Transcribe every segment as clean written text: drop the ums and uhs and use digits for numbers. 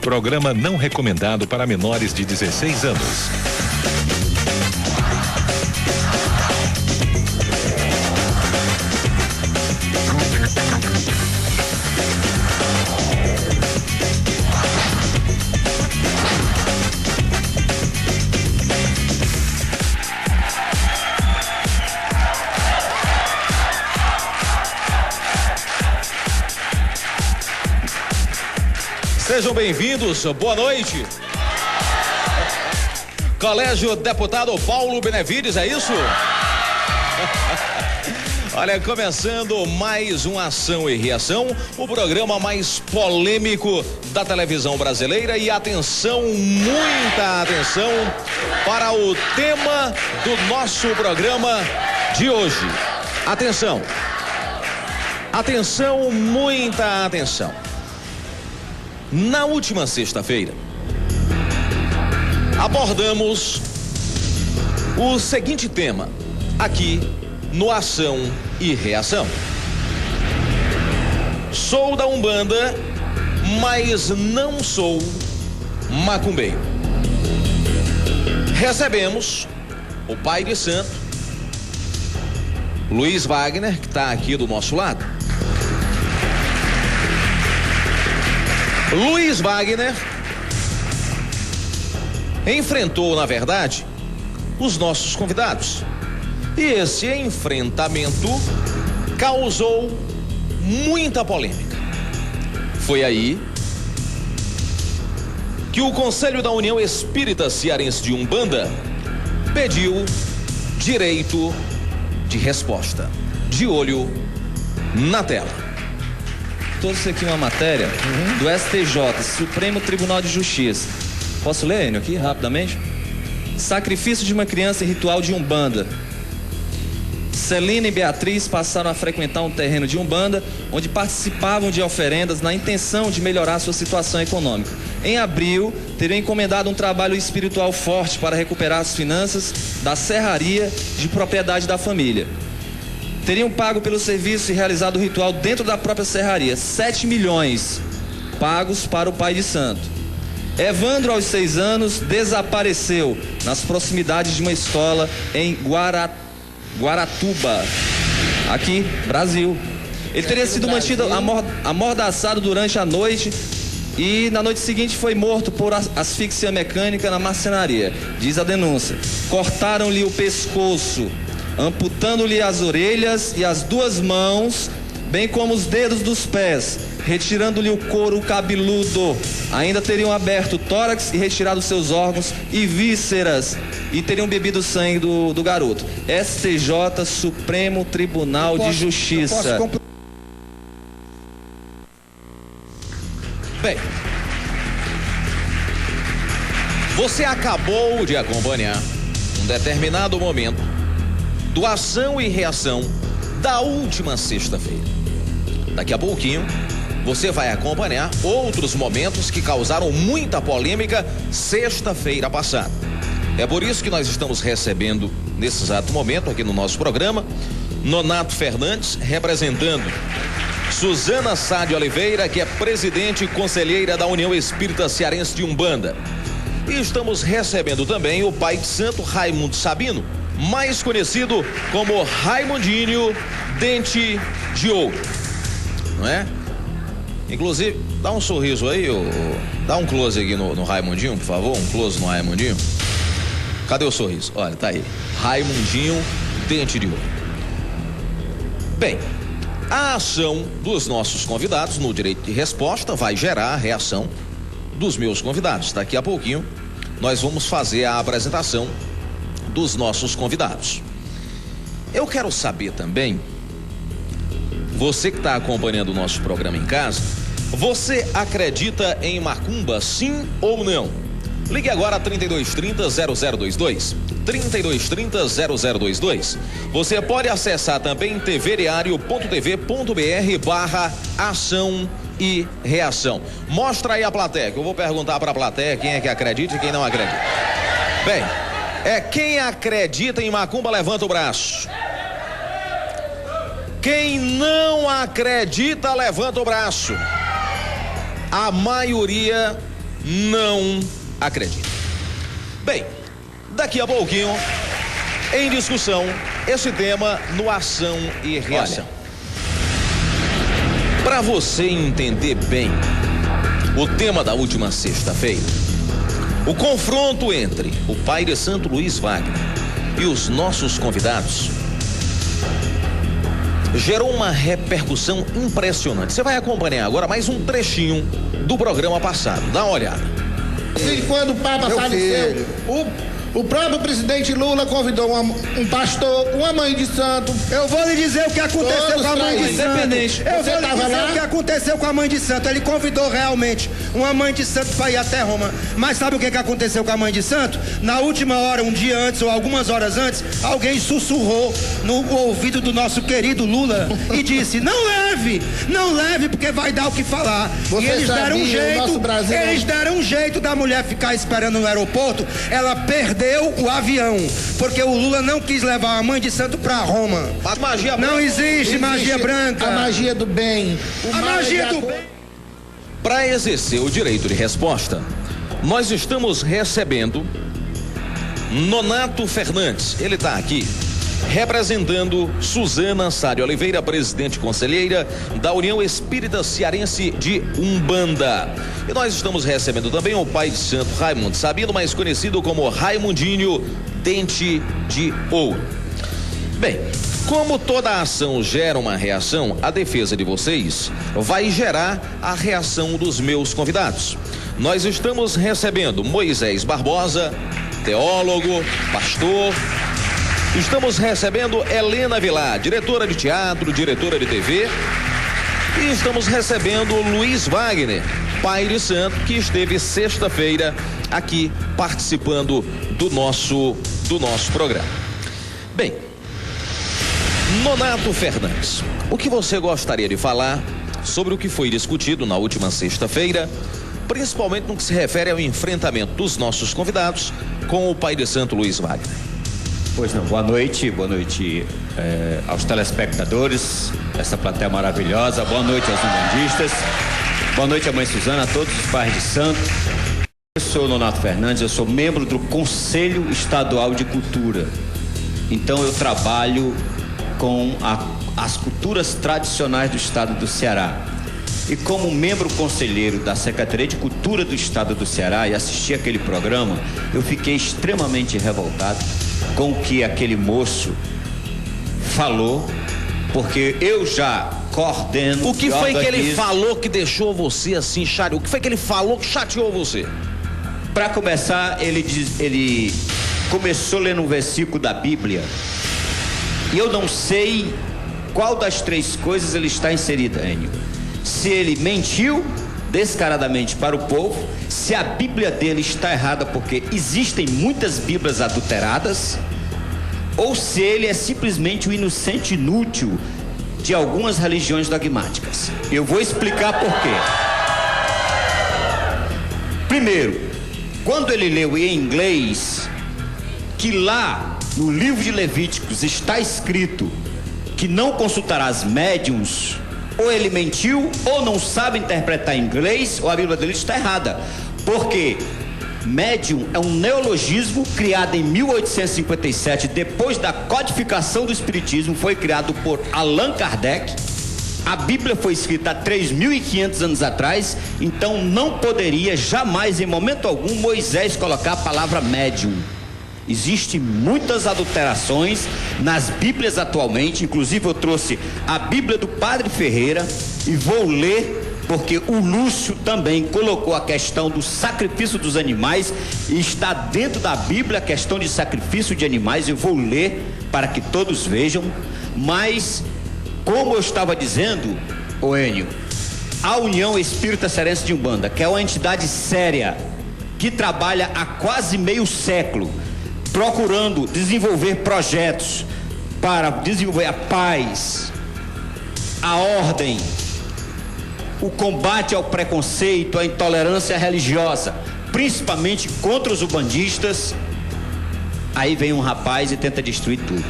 Programa não recomendado para menores de 16 anos. Sejam bem-vindos, boa noite. Colégio Deputado Paulo Benevides, é isso? Olha, começando mais uma Ação e Reação, o programa mais polêmico da televisão brasileira. E atenção, muita atenção para o tema do nosso programa de hoje. Atenção, atenção, muita atenção. Na última sexta-feira, abordamos o seguinte tema aqui no Ação e Reação. Sou da Umbanda, mas não sou macumbeiro. Recebemos o pai de santo, Luiz Wagner, que está aqui do nosso lado. Luiz Wagner enfrentou, na verdade, os nossos convidados. E esse enfrentamento causou muita polêmica. Foi aí que o Conselho da União Espírita Cearense de Umbanda pediu direito de resposta. De olho na tela. Trouxe aqui uma matéria do STJ, Supremo Tribunal de Justiça. Posso ler, Enio, aqui, rapidamente? Sacrifício de uma criança em ritual de Umbanda. Celina e Beatriz passaram a frequentar um terreno de Umbanda, onde participavam de oferendas na intenção de melhorar sua situação econômica. Em abril, teriam encomendado um trabalho espiritual forte para recuperar as finanças da serraria de propriedade da família. Teriam pago pelo serviço e realizado o ritual dentro da própria serraria, 7 milhões pagos para o pai de santo. Evandro, aos 6 anos, desapareceu nas proximidades de uma escola em Guaratuba, aqui, Brasil. Ele teria sido mantido amordaçado durante a noite e na noite seguinte foi morto por asfixia mecânica na marcenaria, diz a denúncia. Cortaram-lhe o pescoço, amputando-lhe as orelhas e as 2 mãos, bem como os dedos dos pés, retirando-lhe o couro cabeludo. Ainda teriam aberto o tórax e retirado seus órgãos e vísceras, e teriam bebido o sangue do garoto. STJ, Supremo Tribunal de Justiça. Bem, você acabou de acompanhar um determinado momento do Ação e Reação da última sexta-feira. Daqui a pouquinho você vai acompanhar outros momentos que causaram muita polêmica sexta-feira passada. É por isso que nós estamos recebendo nesse exato momento aqui no nosso programa Nonato Fernandes, representando Suzana Sá de Oliveira, que é presidente e conselheira da União Espírita Cearense de Umbanda. E estamos recebendo também o pai de santo Raimundo Sabino, mais conhecido como Raimundinho Dente de Ouro, não é? Inclusive, dá um sorriso aí, dá um close aqui no Raimundinho, por favor, um close no Raimundinho. Cadê o sorriso? Olha, tá aí, Raimundinho Dente de Ouro. Bem, a ação dos nossos convidados no direito de resposta vai gerar a reação dos meus convidados. Daqui a pouquinho nós vamos fazer a apresentação dos nossos convidados. Eu quero saber também, você que está acompanhando o nosso programa em casa, você acredita em macumba, sim ou não? Ligue agora 3230-0022, 3230-0022. Você pode acessar também tvdiario.tv.br/ação e reação. Mostra aí a plateia, que eu vou perguntar para a plateia quem é que acredita e quem não acredita. Bem, quem acredita em macumba, levanta o braço. Quem não acredita, levanta o braço. A maioria não acredita. Bem, daqui a pouquinho, em discussão, esse tema no Ação e Reação. Para você entender bem o tema da última sexta-feira, o confronto entre o pai de santo Luiz Wagner e os nossos convidados gerou uma repercussão impressionante. Você vai acompanhar agora mais um trechinho do programa passado. Dá uma olhada. Assim, quando o Papa faleceu, o próprio presidente Lula convidou um pastor, uma mãe de santo. Eu vou lhe dizer o que aconteceu com a mãe de santo. Eu vou lhe dizer o que aconteceu com a mãe de santo. Ele convidou realmente uma mãe de santo para ir até Roma. Mas sabe o que aconteceu com a mãe de santo? Na última hora, um dia antes ou algumas horas antes, alguém sussurrou no ouvido do nosso querido Lula e disse: não leve, porque vai dar o que falar. Você e eles deram um jeito, eles deram um jeito da mulher ficar esperando no aeroporto. Ela perdeu o avião, porque o Lula não quis levar a mãe de santo para Roma. Não existe magia branca. A magia do bem. A magia do bem. Para exercer o direito de resposta, nós estamos recebendo Nonato Fernandes. Ele está aqui representando Suzana Sari Oliveira, presidente conselheira da União Espírita Cearense de Umbanda. E nós estamos recebendo também o pai de santo Raimundo Sabino, mais conhecido como Raimundinho Dente de Ouro. Bem, como toda ação gera uma reação, a defesa de vocês vai gerar a reação dos meus convidados. Nós estamos recebendo Moisés Barbosa, teólogo, pastor. Estamos recebendo Helena Vilar, diretora de teatro, diretora de TV. E estamos recebendo Luiz Wagner, pai de santo, que esteve sexta-feira aqui participando do nosso programa. Bem, Nonato Fernandes, o que você gostaria de falar sobre o que foi discutido na última sexta-feira, principalmente no que se refere ao enfrentamento dos nossos convidados com o pai de santo Luiz Wagner? Pois não, boa noite aos telespectadores dessa plateia maravilhosa, boa noite aos umbandistas, boa noite à mãe Suzana, a todos os pais de santo. Eu sou o Nonato Fernandes, eu sou membro do Conselho Estadual de Cultura, então eu trabalho com as culturas tradicionais do estado do Ceará. E como membro conselheiro da Secretaria de Cultura do Estado do Ceará e assisti aquele programa, eu fiquei extremamente revoltado com o que aquele moço falou, porque eu já coordeno... O que foi que ele falou que deixou você assim, chateado? O que foi que ele falou que chateou você? Para começar, ele começou lendo um versículo da Bíblia e eu não sei qual das três coisas ele está inserido, Enio. Se ele mentiu descaradamente para o povo, se a Bíblia dele está errada porque existem muitas Bíblias adulteradas, ou se ele é simplesmente um inocente inútil de algumas religiões dogmáticas. Eu vou explicar por quê. Primeiro, quando ele leu em inglês que lá no livro de Levíticos está escrito que não consultarás médiuns, ou ele mentiu, ou não sabe interpretar inglês, ou a Bíblia dele está errada. Porque médium é um neologismo criado em 1857, depois da codificação do Espiritismo, foi criado por Allan Kardec. A Bíblia foi escrita há 3.500 anos atrás, então não poderia jamais, em momento algum, Moisés colocar a palavra médium. Existem muitas adulterações nas Bíblias atualmente, inclusive eu trouxe a Bíblia do Padre Ferreira e vou ler, porque o Lúcio também colocou a questão do sacrifício dos animais e está dentro da Bíblia a questão de sacrifício de animais. Eu vou ler para que todos vejam, mas como eu estava dizendo, ô Enio, a União Espírita Cearense de Umbanda, que é uma entidade séria, que trabalha há quase meio século, procurando desenvolver projetos para desenvolver a paz, a ordem, o combate ao preconceito, à intolerância religiosa, principalmente contra os umbandistas. Aí vem um rapaz e tenta destruir tudo.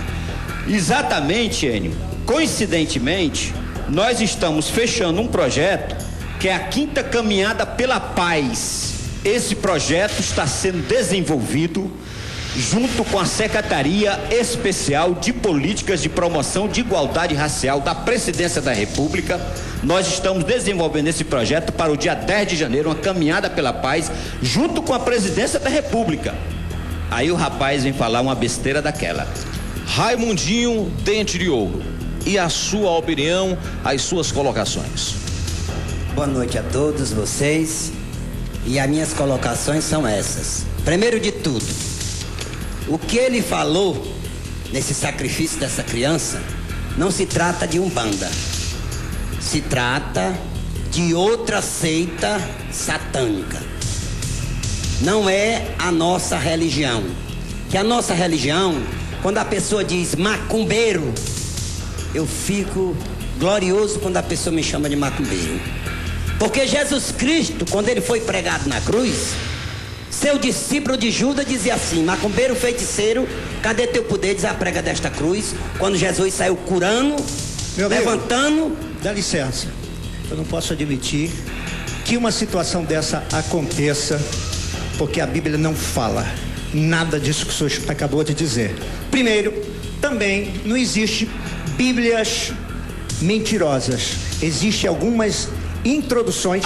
Exatamente, Enio, coincidentemente, nós estamos fechando um projeto que é a 5ª Caminhada pela Paz, esse projeto está sendo desenvolvido junto com a Secretaria Especial de Políticas de Promoção de Igualdade Racial da Presidência da República. Nós estamos desenvolvendo esse projeto para o dia 10 de janeiro, uma caminhada pela paz, junto com a Presidência da República. Aí o rapaz vem falar uma besteira daquela. Raimundinho Dente de Ouro, e a sua opinião, as suas colocações. Boa noite a todos vocês, e as minhas colocações são essas. Primeiro de tudo, o que ele falou nesse sacrifício dessa criança não se trata de Umbanda, se trata de outra seita satânica. Não é a nossa religião. Que a nossa religião, quando a pessoa diz macumbeiro, eu fico glorioso quando a pessoa me chama de macumbeiro. Porque Jesus Cristo, quando ele foi pregado na cruz, seu discípulo de Judas dizia assim: macumbeiro, feiticeiro, cadê teu poder? Diz a prega desta cruz. Quando Jesus saiu curando, levantando. Dá licença, eu não posso admitir que uma situação dessa aconteça, porque a Bíblia não fala nada disso que o senhor acabou de dizer. Primeiro, também não existe Bíblias mentirosas. Existem algumas introduções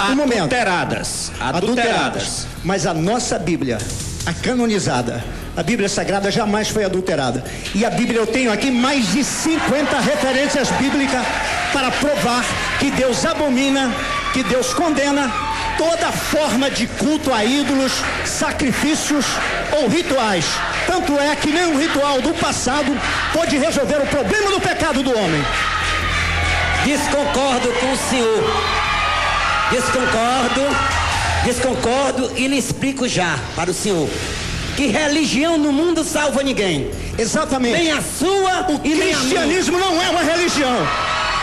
Adulteradas. Mas a nossa Bíblia, a canonizada, a Bíblia Sagrada jamais foi adulterada. E a Bíblia, eu tenho aqui mais de 50 referências bíblicas para provar que Deus abomina, que Deus condena toda forma de culto a ídolos, sacrifícios ou rituais. Tanto é que nenhum ritual do passado pode resolver o problema do pecado do homem. Desconcordo com o senhor. Desconcordo e lhe explico já para o senhor que religião no mundo salva ninguém. Exatamente. Nem a sua o e nem a minha. O cristianismo não é uma religião.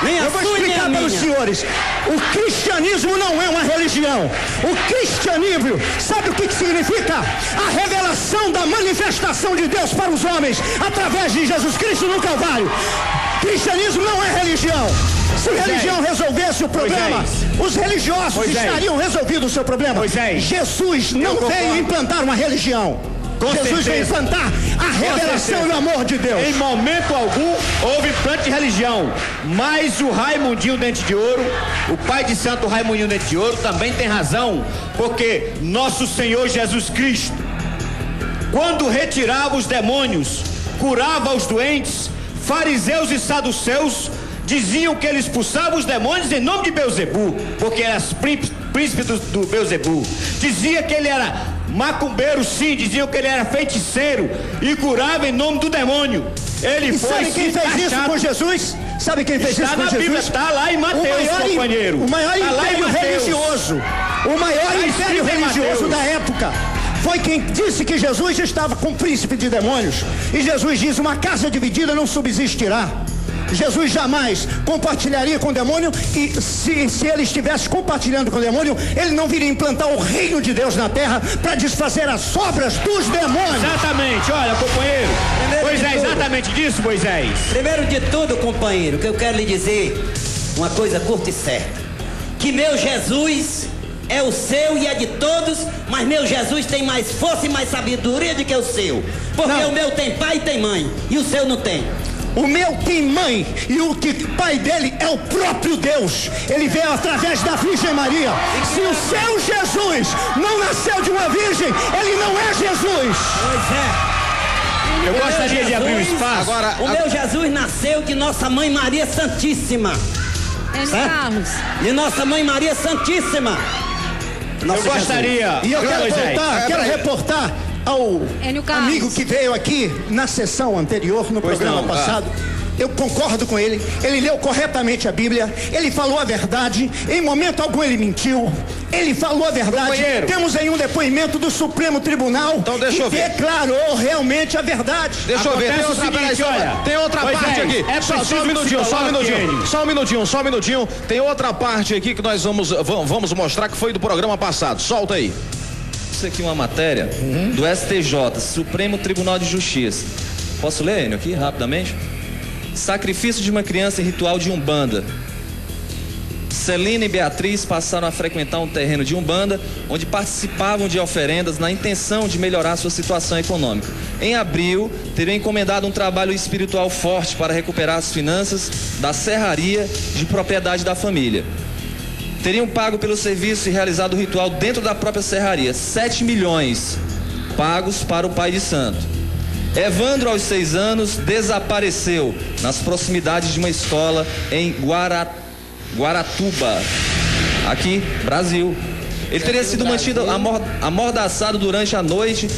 Eu vou explicar para os senhores. O cristianismo não é uma religião. O cristianismo, sabe o que significa? A revelação da manifestação de Deus para os homens através de Jesus Cristo no Calvário. Cristianismo não é religião. Se religião resolvesse o problema, os religiosos estariam resolvido o seu problema. Jesus não veio implantar uma religião. Jesus veio implantar a revelação e o amor de Deus. Em momento algum houve implante de religião, mas o Raimundinho Dente de Ouro, o pai de santo Raimundinho Dente de Ouro, também tem razão, porque nosso Senhor Jesus Cristo, quando retirava os demônios, curava os doentes, fariseus e saduceus diziam que ele expulsava os demônios em nome de Beelzebu, porque era príncipe do Beelzebu. Dizia que ele era macumbeiro, sim, diziam que ele era feiticeiro e curava em nome do demônio. Ele foi. Sabe quem fez isso com Jesus? Sabe quem fez isso com Jesus? Bíblia, está lá em Mateus, companheiro. O maior império religioso, da época, foi quem disse que Jesus estava com o príncipe de demônios. E Jesus diz: uma casa dividida não subsistirá. Jesus jamais compartilharia com o demônio, e se ele estivesse compartilhando com o demônio, ele não viria implantar o reino de Deus na terra para desfazer as obras dos demônios. Exatamente, olha, companheiro. Pois é, exatamente disso, Moisés. Primeiro de tudo, companheiro, que eu quero lhe dizer uma coisa curta e certa: que meu Jesus é o seu e é de todos, mas meu Jesus tem mais força e mais sabedoria do que o seu, porque o meu tem pai e tem mãe, e o seu não tem. O meu tem mãe, e o que pai dele é o próprio Deus. Ele veio através da Virgem Maria. Se o seu Jesus não nasceu de uma virgem, ele não é Jesus. Pois é. Eu gostaria de abrir um espaço. O meu Jesus nasceu de nossa mãe Maria Santíssima. Carlos. De nossa mãe Maria Santíssima. Eu gostaria. E eu quero reportar ao amigo que veio aqui na sessão anterior, no programa passado. Eu concordo com ele. Ele leu corretamente a Bíblia. Ele falou a verdade. Em momento algum ele mentiu. Ele falou a verdade. Companheiro. Temos aí um depoimento do Supremo Tribunal que declarou realmente a verdade. Deixa eu ver. Tem outra parte aqui. Só um minutinho. Tem outra parte aqui que nós vamos mostrar, que foi do programa passado. Solta aí. Isso aqui é uma matéria do STJ, Supremo Tribunal de Justiça. Posso ler, Enio, aqui rapidamente? Sacrifício de uma criança em ritual de Umbanda. Celina e Beatriz passaram a frequentar um terreno de umbanda, onde participavam de oferendas na intenção de melhorar sua situação econômica. Em abril, teriam encomendado um trabalho espiritual forte para recuperar as finanças da serraria de propriedade da família. Teriam pago pelo serviço e realizado o ritual dentro da própria serraria, 7 milhões pagos para o pai de santo. Evandro, aos 6 anos, desapareceu nas proximidades de uma escola em Guaratuba, aqui, Brasil. Ele teria sido mantido amordaçado durante a noite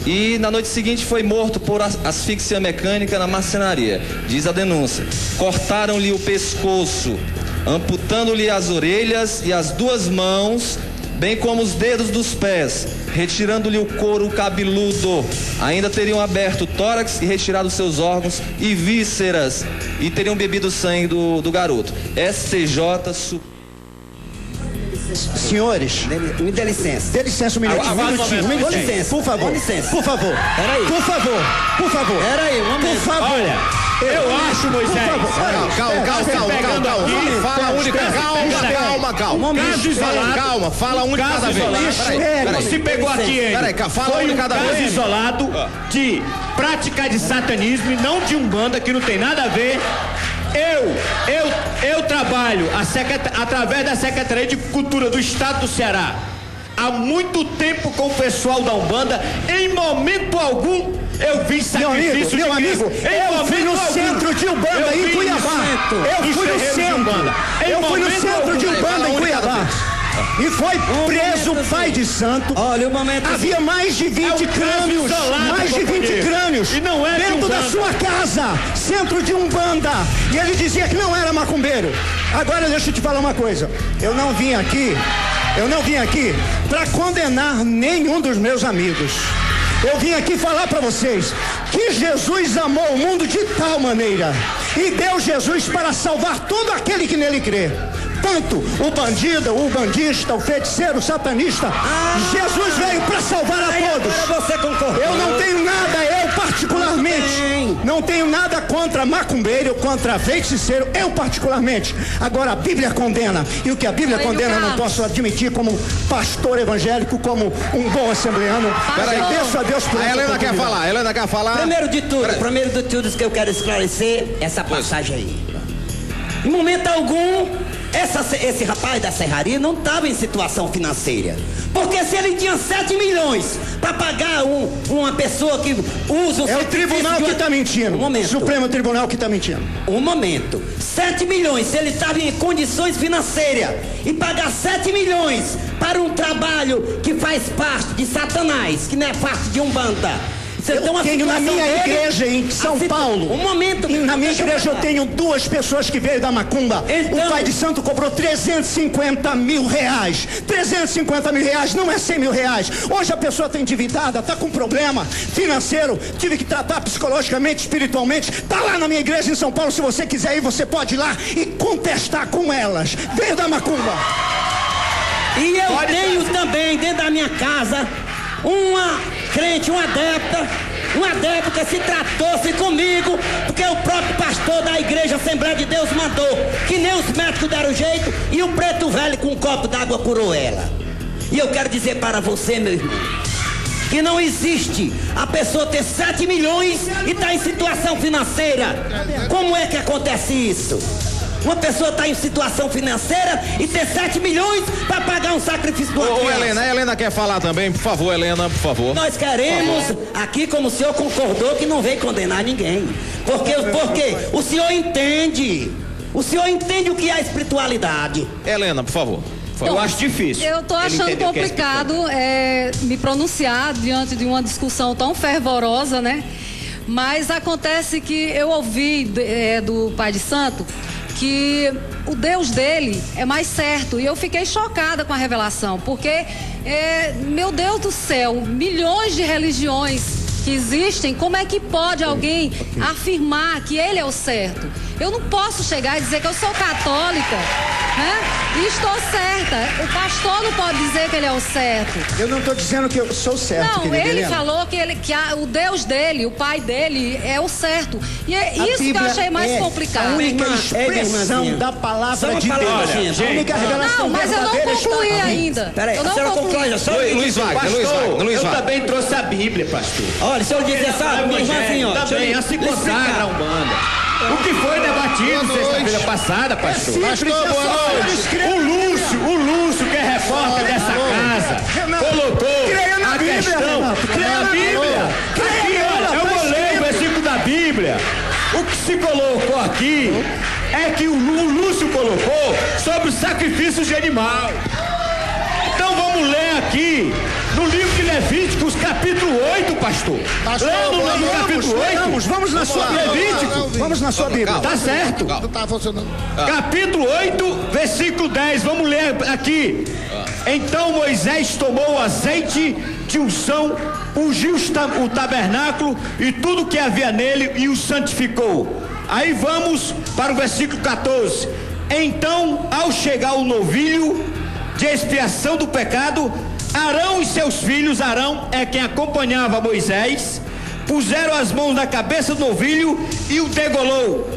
e na noite seguinte foi morto por asfixia mecânica na marcenaria, diz a denúncia. Cortaram-lhe o pescoço, amputando-lhe as orelhas e as 2 mãos, bem como os dedos dos pés, retirando-lhe o couro cabeludo. Ainda teriam aberto o tórax e retirado seus órgãos e vísceras, e teriam bebido o sangue do garoto. STJ. Senhores, me dê licença. Dê licença um minutinho. Com licença. Por favor. Com licença. Por favor. Peraí. Por favor. Peraí, um momento. Por favor. Olha, eu acho, Moisés. Calma. Fala um de cada vez. Calma. Caso isolado. Calma, fala um de cada vez. Peraí. Se pegou aqui, hein? Peraí, fala um de cada vez. Foi um caso isolado de prática de satanismo e não de umbanda, que não tem nada a ver. Eu trabalho através da Secretaria de Cultura do Estado do Ceará há muito tempo com o pessoal da Umbanda. Em momento algum eu vi sacrifício meu amigo, eu fui no centro de Umbanda em Cuiabá. Eu fui no centro de Umbanda em Cuiabá. E foi preso o pai de santo. Olha o momento. Havia mais de 20 crânios. Mais de 20 crânios. E não é dentro da sua casa. Centro de Umbanda. E ele dizia que não era macumbeiro. Agora deixa eu te falar uma coisa. Eu não vim aqui para condenar nenhum dos meus amigos. Eu vim aqui falar para vocês que Jesus amou o mundo de tal maneira e deu Jesus para salvar todo aquele que nele crê. Tanto o bandido, o bandista, o feiticeiro, o satanista. Jesus veio para salvar a todos. Você concordou. Eu não tenho nada, eu particularmente, não tenho nada contra macumbeiro, contra feiticeiro, eu particularmente. Agora a Bíblia condena, e o que a Bíblia condena eu não posso admitir como pastor evangélico, como um bom assembleano. Agradeço a Deus por a Helena quer falar. Primeiro de tudo que eu quero esclarecer essa passagem aí. Em momento algum, esse rapaz da serraria não estava em situação financeira. Porque se ele tinha 7 milhões para pagar uma pessoa que usa o é o tribunal que está mentindo. Supremo Tribunal que está mentindo. Um momento. 7 milhões, se ele estava em condições financeiras e pagar 7 milhões para um trabalho que faz parte de Satanás, que não é parte de Umbanda. Eu tenho na minha igreja em São Paulo. Um momento. Na minha igreja eu tenho 2 pessoas que veio da macumba. Então, o pai de santo cobrou 350 mil reais. 350 mil reais não é 100 mil reais. Hoje a pessoa está endividada, está com problema financeiro. Tive que tratar psicologicamente, espiritualmente. Está lá na minha igreja em São Paulo. Se você quiser ir, você pode ir lá e contestar com elas. Veio da macumba. E eu tenho também dentro da minha casa uma crente, uma adepta que se tratou-se comigo, porque o próprio pastor da igreja Assembleia de Deus mandou, que nem os médicos deram jeito, e o preto velho com um copo d'água curou ela. E eu quero dizer para você, meu irmão, que não existe a pessoa ter 7 milhões e estar em situação financeira. Como é que acontece isso? Uma pessoa está em situação financeira e ter 7 milhões para pagar um sacrifício do outro. A Helena quer falar também, por favor, Helena, por favor. Nós queremos, aqui como o senhor concordou, que não veio condenar ninguém. Porque o senhor entende. O senhor entende o que é a espiritualidade. Helena, por favor. Eu acho difícil. Eu tô achando complicado me pronunciar diante de uma discussão tão fervorosa, né? Mas acontece que eu ouvi do Pai de Santo que o Deus dele é mais certo, e eu fiquei chocada com a revelação, porque meu Deus do céu, milhões de religiões que existem, como é que pode alguém afirmar que ele é o certo? Eu não posso chegar e dizer que eu sou católica, né? E estou certa. O pastor não pode dizer que ele é o certo. Eu não estou dizendo que eu sou certo. Não, ele falou que que o Deus dele, o pai dele, é o certo. E é isso que eu achei mais complicado. A única expressão da palavra de Deus. A única revelação. Não, mas eu não concluí ainda. Peraí, eu não concluí. Luiz Wagner. Eu também trouxe a Bíblia, pastor. Olha, se eu dizer, sabe, minha irmã assim, ó. Também, a se consagra a Umbanda. O que foi debatido sexta-feira passada, pastor? O Lúcio, que é repórter dessa casa, colocou a questão na Bíblia. Aqui, olha, eu vou ler o versículo da Bíblia. O que se colocou aqui é que o Lúcio colocou sobre os sacrifícios de animal. Então vamos ler aqui no livro de Levíticos, capítulo 8, pastor. Lendo no capítulo 8. Vamos na sua Levítico. Vamos na sua Bíblia. Tá certo. Não tá funcionando. Capítulo 8, versículo 10. Vamos ler aqui. Então Moisés tomou o azeite de unção, ungiu o tabernáculo e tudo que havia nele e o santificou. Aí vamos para o versículo 14. Então, ao chegar o novilho de expiação do pecado, Arão e seus filhos, Arão é quem acompanhava Moisés, puseram as mãos na cabeça do novilho e o degolou.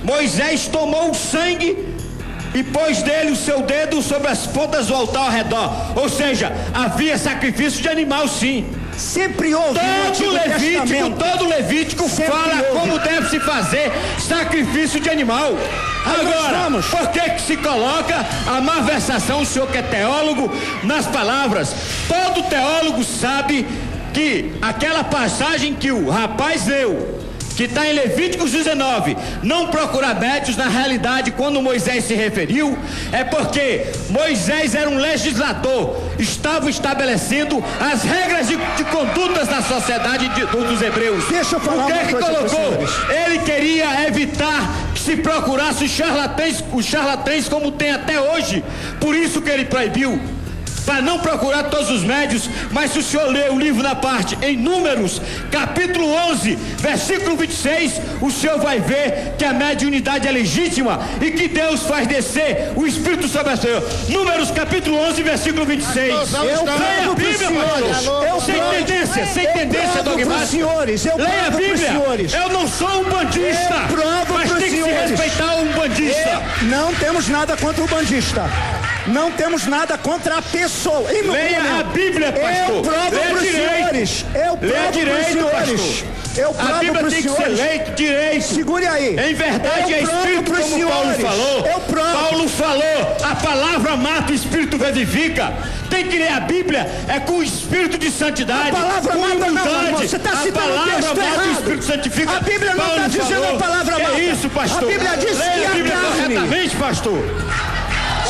Moisés tomou o sangue e pôs dele o seu dedo sobre as pontas do altar ao redor. Ou seja, havia sacrifício de animal, sim. Sempre houve. Todo Levítico fala como deve se fazer sacrifício de animal. Agora, por que se coloca a malversação, o senhor que é teólogo, nas palavras? Todo teólogo sabe que aquela passagem que o rapaz leu, que está em Levíticos 19, não procurar médios, na realidade, quando Moisés se referiu, é porque Moisés era um legislador, estava estabelecendo as regras de condutas da sociedade dos hebreus. Deixa eu falar uma coisa. Colocou? Ele queria evitar que se procurasse os charlatães como tem até hoje, por isso que ele proibiu. Para não procurar todos os médios, mas se o senhor ler o livro na parte, em Números, capítulo 11, versículo 26, o senhor vai ver que a mediunidade é legítima e que Deus faz descer o Espírito sobre a senhor. Números, capítulo 11, versículo 26. Leia a Bíblia, pastor. Sem tendência dogmática. Leia a Bíblia. Eu não sou um bandista, mas tem que se respeitar um bandista. Não temos nada contra o bandista. Não temos nada contra a pessoa. Leia a Bíblia, pastor. Eu provo para os senhores. A Bíblia tem que ser leita direito. Segure aí. Em verdade é Espírito, como Paulo falou. Paulo falou, a palavra mata, o Espírito vivifica. Tem que ler a Bíblia com o Espírito de santidade. A palavra mata não, você está citando o texto errado. O Espírito santifica. A Bíblia não está dizendo a palavra mata. É isso, pastor. A Bíblia diz que a Bíblia corretamente, pastor.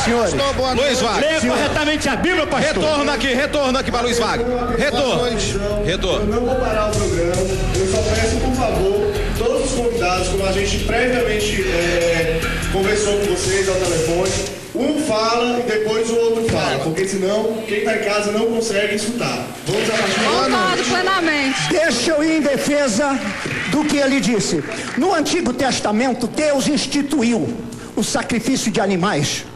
Senhores, Luiz Wagner. Leia corretamente a Bíblia, pastor. Retorno aqui para Luiz Wagner. Retorno. Eu não vou parar o programa. Eu só peço, por favor, todos os convidados, como a gente previamente conversou com vocês ao telefone, um fala e depois o outro fala, porque senão quem está em casa não consegue escutar. Vamos a partir de agora. Concordo plenamente. Deixa eu ir em defesa do que ele disse. No Antigo Testamento, Deus instituiu o sacrifício de animais.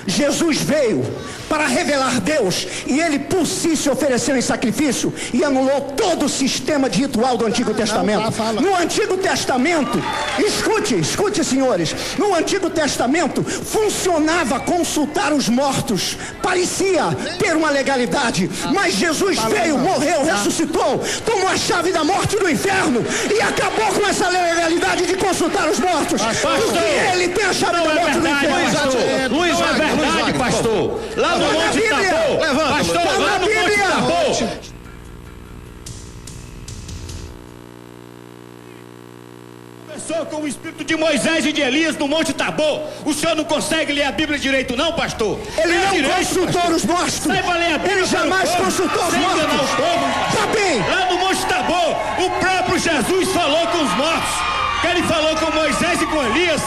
Jesus veio para revelar Deus e ele por si se ofereceu em sacrifício e anulou todo o sistema de ritual do Antigo Testamento. No Antigo Testamento, escute senhores, no Antigo Testamento funcionava consultar os mortos, parecia ter uma legalidade, mas Jesus veio, morreu, ressuscitou, tomou a chave da morte e do inferno e acabou com essa legalidade de consultar os mortos, porque ele tem a chave da morte e do inferno. Luiz, é verdade, pastor. Lá no Monte Tabor, pastor, lá no Monte Tabor. Conversou com o espírito de Moisés e de Elias no Monte Tabor. O senhor não consegue ler a Bíblia direito, não, pastor? Ele não consultou os mortos. Ele jamais consultou os mortos. Tá bem. Lá no Monte Tabor, o próprio Jesus falou com os mortos. Que ele falou com Moisés e com Elias.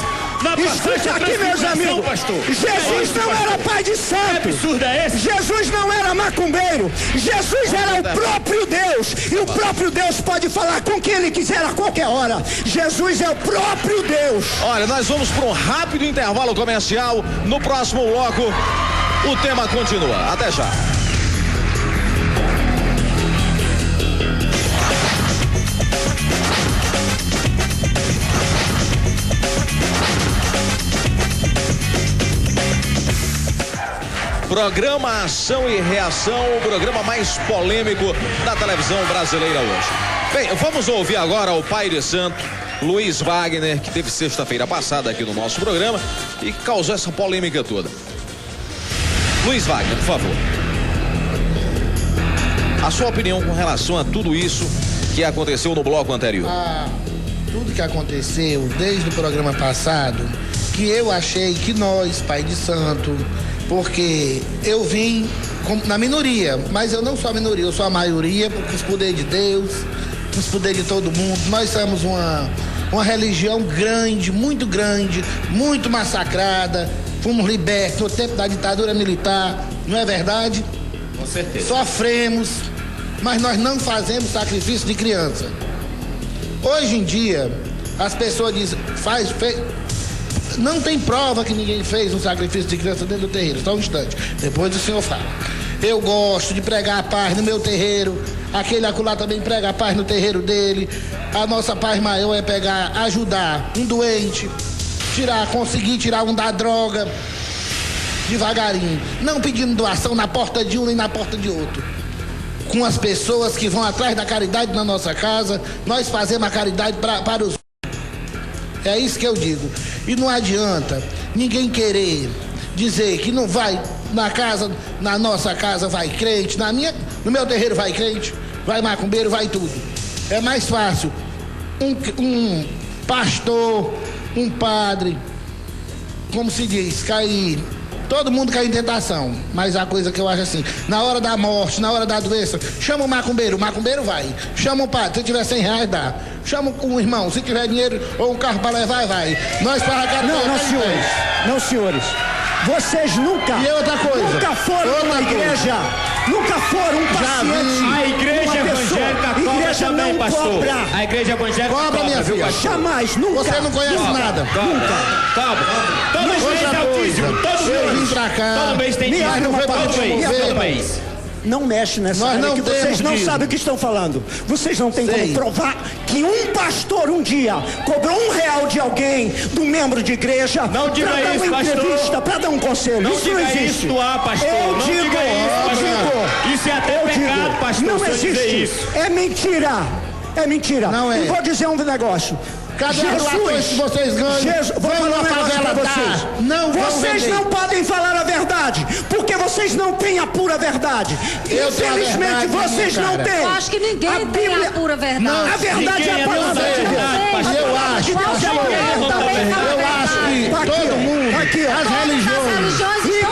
Escuta aqui, meus amigos, pastor. Jesus não era pai de santo. Que absurdo é esse? Jesus não era macumbeiro. Jesus era o próprio Deus. E o próprio Deus pode falar com quem ele quiser a qualquer hora. Jesus é o próprio Deus. Olha, nós vamos para um rápido intervalo comercial. No próximo bloco, o tema continua. Até já. Programa Ação e Reação, o programa mais polêmico da televisão brasileira hoje. Bem, vamos ouvir agora o pai de santo, Luiz Wagner, que teve sexta-feira passada aqui no nosso programa e causou essa polêmica toda. Luiz Wagner, por favor. A sua opinião com relação a tudo isso que aconteceu no bloco anterior. Tudo que aconteceu desde o programa passado, que eu achei que nós, pai de santo, porque eu vim na minoria, mas eu não sou a minoria, eu sou a maioria, porque os poderes de Deus, os poderes de todo mundo, nós somos uma religião grande, muito massacrada, fomos libertos no tempo da ditadura militar, não é verdade? Com certeza. Sofremos, mas nós não fazemos sacrifício de criança. Hoje em dia, as pessoas dizem, não tem prova que ninguém fez um sacrifício de criança dentro do terreiro. Só um instante, depois o senhor fala. Eu gosto de pregar a paz no meu terreiro, aquele acolá também prega a paz no terreiro dele. A nossa paz maior é ajudar um doente, conseguir tirar um da droga, devagarinho, não pedindo doação na porta de um nem na porta de outro. Com as pessoas que vão atrás da caridade na nossa casa, nós fazemos a caridade para os... É isso que eu digo. E não adianta ninguém querer dizer que não vai na nossa casa vai crente, no meu terreiro vai crente, vai macumbeiro, vai tudo. É mais fácil um pastor, um padre, como se diz, todo mundo cai em tentação, mas a coisa que eu acho assim, na hora da morte, na hora da doença, chama o macumbeiro vai. Chama o padre, se tiver R$100 dá. Chama um irmão, se tiver dinheiro ou um carro para levar, vai. Nós para cá. Não, senhores. Vocês nunca foram numa igreja, nunca foram um paciente. A igreja evangélica cobra também, pastor. A igreja evangélica cobra, minha filha. Jamais, nunca. Você não conhece nada. Nunca. Todo mês é altíssimo, todo mês tem todo mês. Não mexe nessa área que vocês não sabem o que estão falando. Vocês não têm como provar que um pastor um dia cobrou R$1 de alguém, de um membro de igreja, para dar uma entrevista, para dar um conselho. Não diga isso do ar, pastor. Eu digo. Isso é até pecado, pastor. Não existe. É mentira. Não é. E vou dizer um negócio. Cadê as doações que vocês ganham? Vou falar uma favela pra vocês. Vocês não podem falar a verdade, porque vocês não têm a pura verdade. Infelizmente, vocês não têm. Eu acho que ninguém tem a pura verdade. Não, a verdade é a palavra de Deus. Eu acho que todo mundo, as religiões,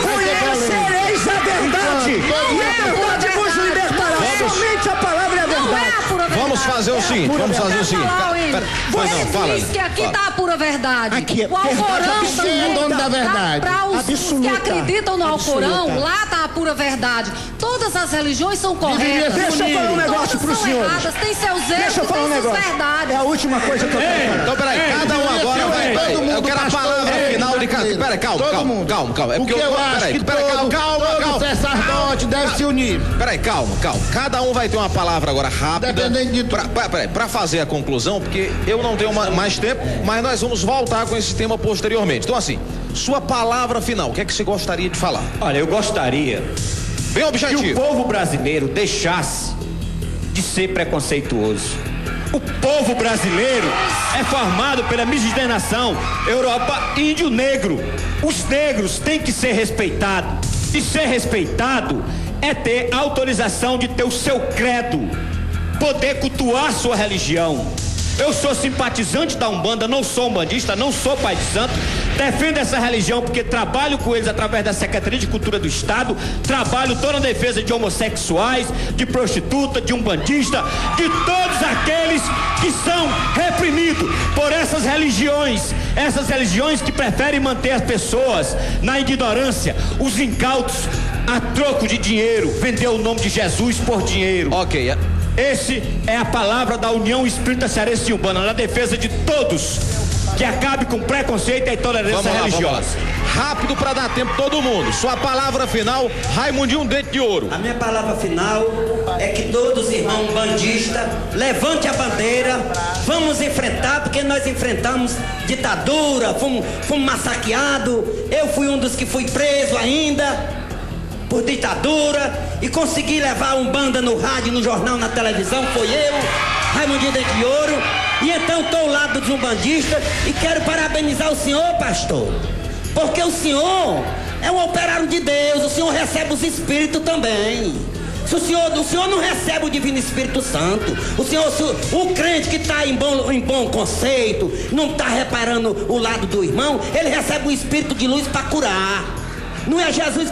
conhecereis a verdade. E a verdade vos libertará. Somente a palavra é a verdade. Vamos fazer o seguinte, Você diz que aqui está a pura verdade. Aqui, o Alcorão também é dono da verdade. Para os que acreditam no Alcorão, lá está a pura verdade. Todas as religiões são corretas. Deixa eu falar um negócio para os senhores. Tem seus erros, Deixa eu falar um negócio. É a última coisa que eu quero falar. Então, peraí, cada um agora vai. Eu quero a palavra final de cada. Peraí, calma. É porque eu acho que todo sacerdote deve se unir. Peraí, calma. Cada um vai ter uma palavra agora rápida. Dependendo de tudo. Pra fazer a conclusão, porque eu não tenho mais tempo, mas nós vamos voltar com esse tema posteriormente. Então, assim, sua palavra final, o que é que você gostaria de falar? Olha, eu gostaria bem objetivo que o povo brasileiro deixasse de ser preconceituoso. O povo brasileiro é formado pela miscigenação Europa, índio, negro. Os negros têm que ser respeitados. E ser respeitado é ter autorização de ter o seu credo, poder cultuar sua religião. Eu sou simpatizante da Umbanda, não sou umbandista, não sou pai de santo, defendo essa religião porque trabalho com eles através da Secretaria de Cultura do Estado, trabalho toda a defesa de homossexuais, de prostituta, de umbandista, de todos aqueles que são reprimidos por essas religiões que preferem manter as pessoas na ignorância, os incautos a troco de dinheiro, vender o nome de Jesus por dinheiro. Ok. Esse é a palavra da União Espírita Cearense e Umbanda, na defesa de todos, que acabe com preconceito e intolerância religiosa. Rápido para dar tempo todo mundo. Sua palavra final, Raimundinho Dente de Ouro. A minha palavra final é que todos, irmãos bandistas, levante a bandeira, vamos enfrentar, porque nós enfrentamos ditadura, fomos massacrados, eu fui um dos que fui preso ainda. por ditadura e consegui levar a Umbanda no rádio, no jornal, na televisão. Foi eu, Raimundinho Dente de Ouro. E então estou ao lado dos umbandistas e quero parabenizar o senhor, pastor, porque o senhor é um operário de Deus, o senhor recebe os espíritos também. Se o senhor não recebe o Divino Espírito Santo, o crente que está em bom conceito, não está reparando o lado do irmão, ele recebe o Espírito de luz para curar. Não é Jesus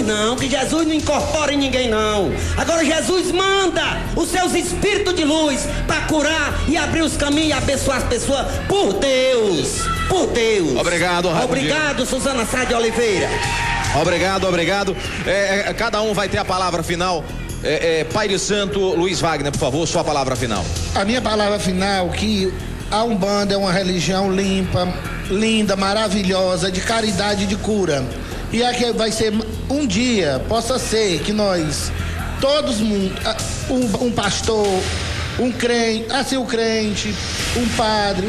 não, que Jesus não incorpora em ninguém não. Agora Jesus manda os seus espíritos de luz para curar e abrir os caminhos e abençoar as pessoas por Deus. Por Deus. Obrigado, Raimundinho. Obrigado, Suzana Sá de Oliveira. Obrigado. Cada um vai ter a palavra final. Pai de Santo, Luiz Wagner, por favor, sua palavra final. A minha palavra final que a Umbanda é uma religião limpa, linda, maravilhosa, de caridade e de cura. E aqui vai ser um dia, possa ser que nós, todos, um pastor, um crente, o crente, um padre,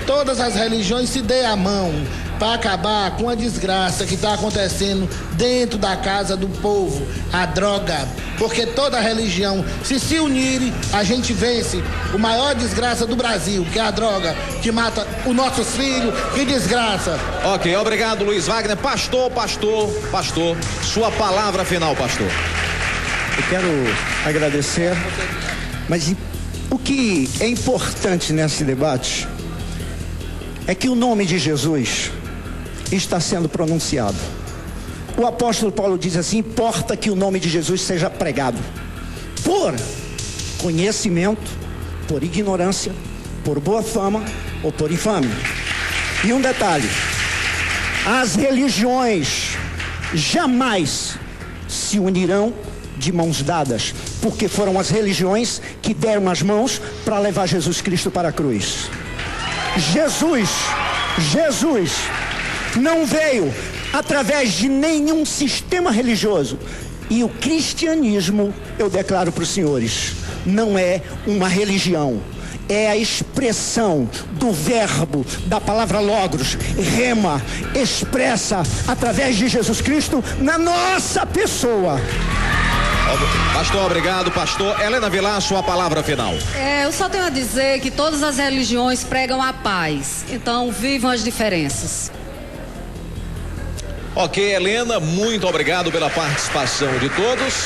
todas as religiões se dê a mão para acabar com a desgraça que está acontecendo dentro da casa do povo, a droga. Porque toda religião, se unirem, a gente vence o maior desgraça do Brasil, que é a droga, que mata os nossos filhos, que desgraça. Ok, obrigado, Luiz Wagner. Pastor, sua palavra final, pastor. Eu quero agradecer, mas o que é importante nesse debate é que o nome de Jesus está sendo pronunciado. O apóstolo Paulo diz assim: importa que o nome de Jesus seja pregado por conhecimento, por ignorância, por boa fama ou por infâmia. E um detalhe: as religiões jamais se unirão de mãos dadas, porque foram as religiões que deram as mãos para levar Jesus Cristo para a cruz. Jesus não veio através de nenhum sistema religioso. E o cristianismo, eu declaro para os senhores, não é uma religião. É a expressão do verbo, da palavra logos, rema, expressa através de Jesus Cristo na nossa pessoa. Pastor, obrigado. Pastor Helena Vilar, sua palavra final. Eu só tenho a dizer que todas as religiões pregam a paz. Então, vivam as diferenças. Ok, Helena, muito obrigado pela participação de todos.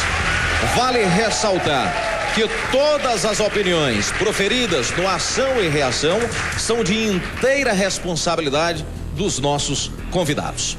Vale ressaltar que todas as opiniões proferidas no Ação e Reação são de inteira responsabilidade dos nossos convidados.